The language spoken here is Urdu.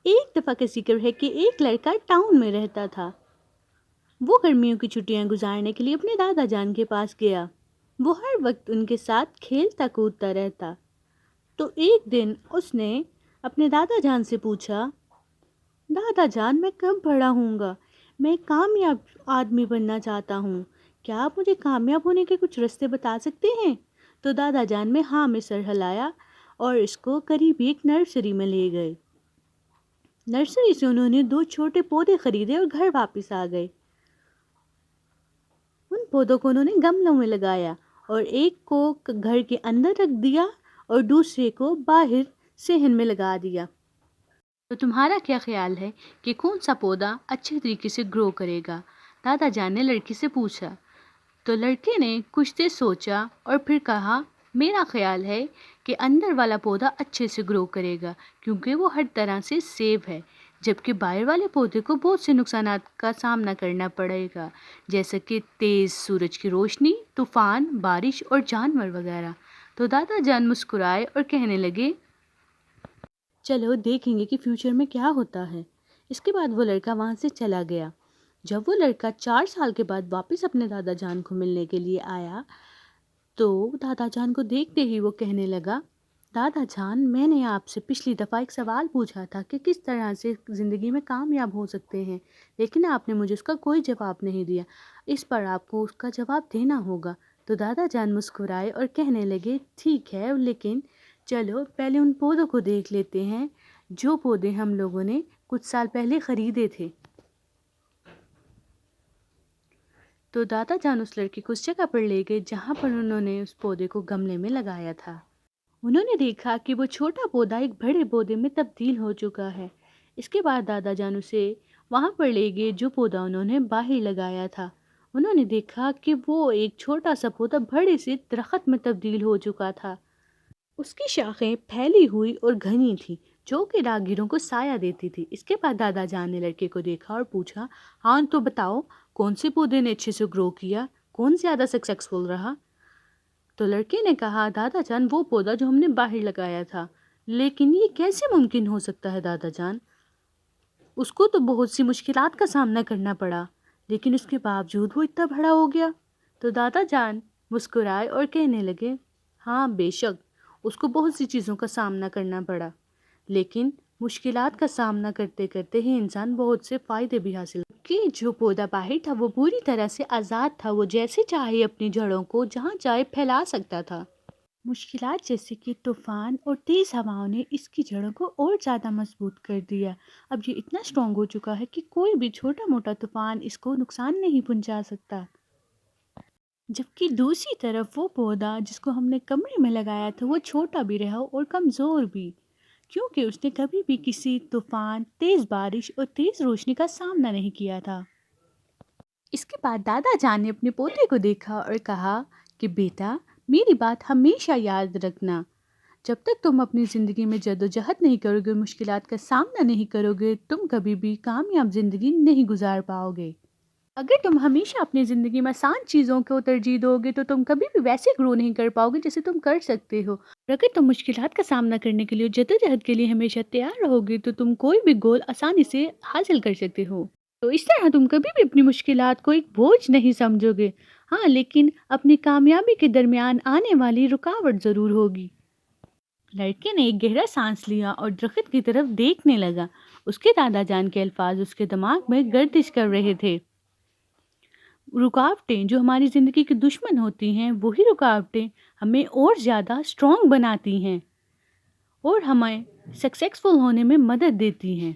ایک دفعہ کا ذکر ہے کہ ایک لڑکا ٹاؤن میں رہتا تھا۔ وہ گرمیوں کی چھٹیاں گزارنے کے لیے اپنے دادا جان کے پاس گیا۔ وہ ہر وقت ان کے ساتھ کھیلتا کودتا رہتا۔ تو ایک دن اس نے اپنے دادا جان سے پوچھا، دادا جان میں کب بڑا ہوں گا؟ میں ایک کامیاب آدمی بننا چاہتا ہوں، کیا آپ مجھے کامیاب ہونے کے کچھ راستے بتا سکتے ہیں؟ تو دادا جان میں ہاں میں سر ہلایا اور اس کو قریب ایک نرسری میں لے گئے۔ نرسری سے انہوں نے 2 چھوٹے پودے خریدے اور گھر واپس آ گئے۔ ان پودوں کو انہوں نے گملوں میں لگایا اور ایک کو گھر کے اندر رکھ دیا اور دوسرے کو باہر صحن میں لگا دیا۔ تو تمہارا کیا خیال ہے کہ کون سا پودا اچھے طریقے سے گرو کرے گا؟ دادا جان نے لڑکی سے پوچھا۔ تو لڑکے نے کچھ دیر سوچا اور پھر کہا، میرا خیال ہے کہ اندر والا پودا اچھے سے گرو کرے گا کیونکہ وہ ہر طرح سے سیف ہے، جبکہ باہر والے پودے کو بہت سے نقصانات کا سامنا کرنا پڑے گا، جیسا کہ تیز سورج کی روشنی، طوفان، بارش اور جانور وغیرہ۔ تو دادا جان مسکرائے اور کہنے لگے، چلو دیکھیں گے کہ فیوچر میں کیا ہوتا ہے۔ اس کے بعد وہ لڑکا وہاں سے چلا گیا۔ جب وہ لڑکا 4 سال کے بعد واپس اپنے دادا جان کو ملنے کے لیے آیا تو دادا جان کو دیکھتے ہی وہ کہنے لگا، دادا جان میں نے آپ سے پچھلی دفعہ ایک سوال پوچھا تھا کہ کس طرح سے زندگی میں کامیاب ہو سکتے ہیں، لیکن آپ نے مجھے اس کا کوئی جواب نہیں دیا۔ اس پر آپ کو اس کا جواب دینا ہوگا۔ تو دادا جان مسکرائے اور کہنے لگے، ٹھیک ہے، لیکن چلو پہلے ان پودوں کو دیکھ لیتے ہیں جو پودے ہم لوگوں نے کچھ سال پہلے خریدے تھے۔ تو دادا جان اس لڑکی کو اس جگہ پر لے گئے جہاں پر انہوں نے اس پودے کو گملے میں لگایا تھا۔ انہوں نے دیکھا کہ وہ چھوٹا پودا ایک بڑے پودے میں تبدیل ہو چکا ہے۔ اس کے بعد دادا جان اسے وہاں پر لے گئے جو پودا انہوں نے باہر لگایا تھا۔ انہوں نے دیکھا کہ وہ ایک چھوٹا سا پودا بڑے سے درخت میں تبدیل ہو چکا تھا۔ اس کی شاخیں پھیلی ہوئی اور گھنی تھی جو کہ راہگیروں کو سایہ دیتی تھی۔ اس کے بعد دادا جان نے لڑکے کو دیکھا اور پوچھا، ہاں تو بتاؤ کون سے پودے نے اچھے سے گرو کیا، کون زیادہ سکسیسفل رہا؟ تو لڑکے نے کہا، دادا جان وہ پودا جو ہم نے باہر لگایا تھا۔ لیکن یہ کیسے ممکن ہو سکتا ہے دادا جان؟ اس کو تو بہت سی مشکلات کا سامنا کرنا پڑا، لیکن اس کے باوجود وہ اتنا بڑا ہو گیا۔ تو دادا جان مسکرائے اور کہنے لگے، ہاں بے شک اس کو بہت سی چیزوں کا سامنا کرنا پڑا، لیکن مشکلات کا سامنا کرتے کرتے ہی انسان بہت سے فائدے بھی حاصل کہ جو پودا باہر تھا وہ پوری طرح سے آزاد تھا، وہ جیسے چاہے اپنی جڑوں کو جہاں چاہے پھیلا سکتا تھا۔ مشکلات جیسے کہ طوفان اور تیز ہواؤں نے اس کی جڑوں کو اور زیادہ مضبوط کر دیا۔ اب یہ اتنا اسٹرانگ ہو چکا ہے کہ کوئی بھی چھوٹا موٹا طوفان اس کو نقصان نہیں پہنچا سکتا۔ جبکہ دوسری طرف وہ پودا جس کو ہم نے کمرے میں لگایا تھا وہ چھوٹا بھی رہا اور کمزور بھی، کیونکہ اس نے کبھی بھی کسی طوفان، تیز بارش اور تیز روشنی کا سامنا نہیں کیا تھا۔ اس کے بعد دادا جان نے اپنے پوتے کو دیکھا اور کہا کہ بیٹا میری بات ہمیشہ یاد رکھنا، جب تک تم اپنی زندگی میں جدوجہد نہیں کرو گے، مشکلات کا سامنا نہیں کرو گے، تم کبھی بھی کامیاب زندگی نہیں گزار پاؤ گے۔ اگر تم ہمیشہ اپنی زندگی میں آسان چیزوں کو ترجیح دو گے تو تم کبھی بھی ویسے گرو نہیں کر پاؤ گے جیسے تم کر سکتے ہو۔ اور اگر تم مشکلات کا سامنا کرنے کے لیے جدوجہد کے لیے ہمیشہ تیار رہو گے تو تم کوئی بھی گول آسانی سے حاصل کر سکتے ہو۔ تو اس طرح تم کبھی بھی اپنی مشکلات کو ایک بوجھ نہیں سمجھو گے، ہاں لیکن اپنی کامیابی کے درمیان آنے والی رکاوٹ ضرور ہوگی۔ لڑکے نے ایک گہرا سانس لیا اور درخت کی طرف دیکھنے لگا۔ اس کے دادا جان کے الفاظ اس کے دماغ میں گردش کر رہے تھے۔ رکاوٹیں جو ہماری زندگی کی دشمن ہوتی ہیں وہی رکاوٹیں ہمیں اور زیادہ اسٹرانگ بناتی ہیں اور ہمیں سکسیسفل ہونے میں مدد دیتی ہیں۔